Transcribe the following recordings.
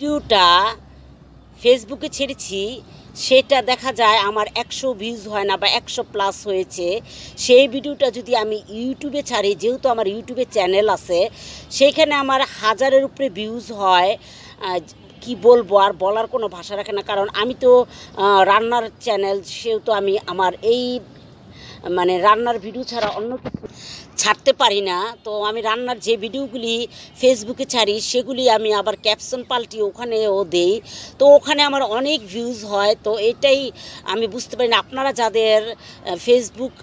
ভিডিওটা ফেসবুকে ছেড়েছি, সেটা দেখা যায় আমার 100 ভিউজ হয় না বা 100 প্লাস হয়েছে। সেই ভিডিওটা যদি আমি ইউটিউবে ছাড়ি, যেহেতু আমার ইউটিউবে চ্যানেল আছে, সেইখানে আমার 1000-এর উপরে ভিউজ হয়। কি বলবো, আর বলার কোনো ভাষা রাখে না। কারণ আমি তো রান্নার চ্যানেল, সেহেতু আমি আমার এই মানে রান্নার ভিডিও ছাড়া অন্য কিছু ছাড়তে পারি না। তো আমি রান্নার যে ভিডিওগুলি ফেসবুকে ছাড়ি, সেগুলি আমি আবার ক্যাপশন পাল্টি ওখানেও দেই। তো ওখানে আমার অনেক ভিউজ হয়। তো এটাই আমি বুঝতে পারি না। আপনারা যাদের ফেসবুক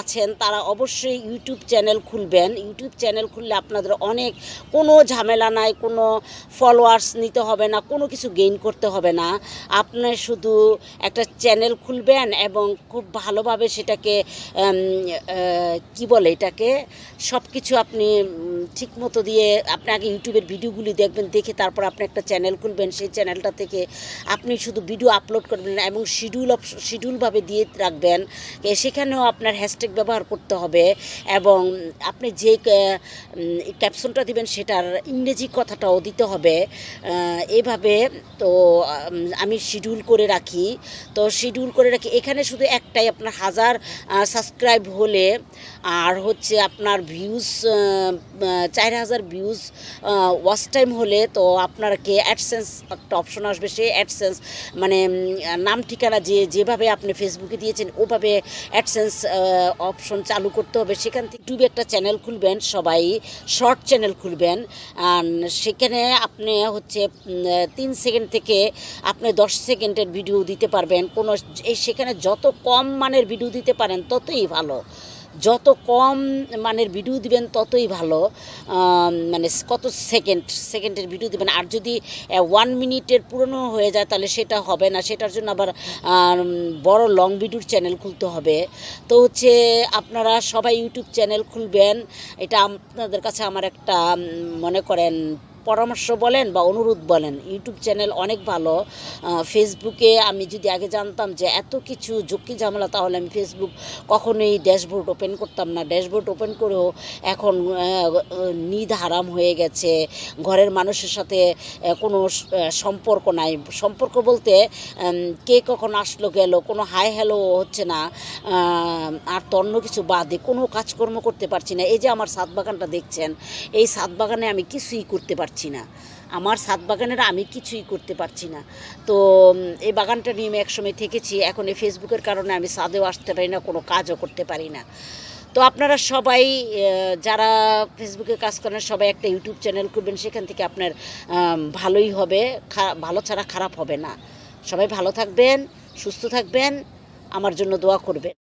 আছেন, তারা অবশ্যই ইউটিউব চ্যানেল খুলবেন। ইউটিউব চ্যানেল খুললে আপনাদের অনেক, কোনো ঝামেলা নাই, কোনো ফলোয়ার্স নিতে হবে না, কোনো কিছু গেইন করতে হবে না। আপনার শুধু একটা চ্যানেল খুলবেন এবং খুব ভালোভাবে সেটাকে কি বলে এটাকে, সব কিছু আপনি ঠিক মতো দিয়ে আপনি আগে ইউটিউবের ভিডিওগুলি দেখবেন, দেখে তারপর আপনি একটা চ্যানেল খুলবেন। সেই চ্যানেলটা থেকে আপনি শুধু ভিডিও আপলোড করবেন এবং শিডিউলভাবে দিয়ে রাখবেন। সেখানেও আপনার হ্যাশট্যাগ ব্যবহার করতে হবে এবং আপনি যে ক্যাপশনটা দিবেন সেটার ইংরেজি কথাটাও দিতে হবে। এভাবে তো আমি শিডিউল করে রাখি। এখানে শুধু একটাই, আপনার 1000 সাবস্ক্রাইব হলে আর হচ্ছে আপনার ভিউজ 4000 ভিউজ ওয়াচ টাইম হলে, তো আপনাকে অ্যাডসেন্স একটা অপশন আসবে। সেই অ্যাডসেন্স মানে নাম ঠিকানা যেভাবে আপনি ফেসবুকে দিয়েছেন ওভাবে অ্যাডসেন্স অপশন চালু করতে হবে। সেখান থেকে ইউটিউবে একটা চ্যানেল খুলবেন, সবাই শর্ট চ্যানেল খুলবেন। সেখানে আপনি হচ্ছে 3 সেকেন্ড থেকে আপনি 10 সেকেন্ডের ভিডিও দিতে পারবেন। সেখানে যত কম মানের ভিডিও দিতে পারেন ততই ভালো। যত কম মানের ভিডিও দিবেন ততই ভালো। মানে কত সেকেন্ডের ভিডিও দিবেন। আর যদি 1 মিনিটের পুরনো হয়ে যায় তাহলে সেটা হবে না। সেটার জন্য আবার বড় লং ভিডিওর চ্যানেল খুলতে হবে। তো হচ্ছে আপনারা সবাই ইউটিউব চ্যানেল খুলবেন। এটা আপনাদের কাছে আমার একটা মনে করেন পরামর্শ বলেন বা অনুরোধ বলেন। ইউটিউব চ্যানেল অনেক ভালো। ফেসবুকে আমি যদি আগে জানতাম যে এত কিছু ঝক্কি ঝামেলা, তাহলে আমি ফেসবুক কখনোই ড্যাশবোর্ড ওপেন করতাম না। ড্যাশবোর্ড ওপেন করেও এখন নিদ হারাম হয়ে গেছে। ঘরের মানুষের সাথে কোনো সম্পর্ক নাই। সম্পর্ক বলতে কে কখন আসলো গেল, কোনো হাই হ্যালো হচ্ছে না। আর তো অন্য কিছু বাদে কোনো কাজকর্ম করতে পারছি না। এই যে আমার ছাদ বাগানটা দেখছেন, এই ছাদ বাগানে আমি কিছুই করতে পারছি না। আমার ছাদ বাগানের আমি কিছুই করতে পারছি না। তো এই বাগানটা নিয়ে আমি একসময় থেকেছি। এখন এই ফেসবুকের কারণে আমি ছাদেও আসতে পারি না, কোনো কাজও করতে পারি না। তো আপনারা সবাই যারা ফেসবুকে কাজ করেন, সবাই একটা ইউটিউব চ্যানেল করবেন। সেখান থেকে আপনার ভালোই হবে, ভালো ছাড়া খারাপ হবে না। সবাই ভালো থাকবেন, সুস্থ থাকবেন, আমার জন্য দোয়া করবেন।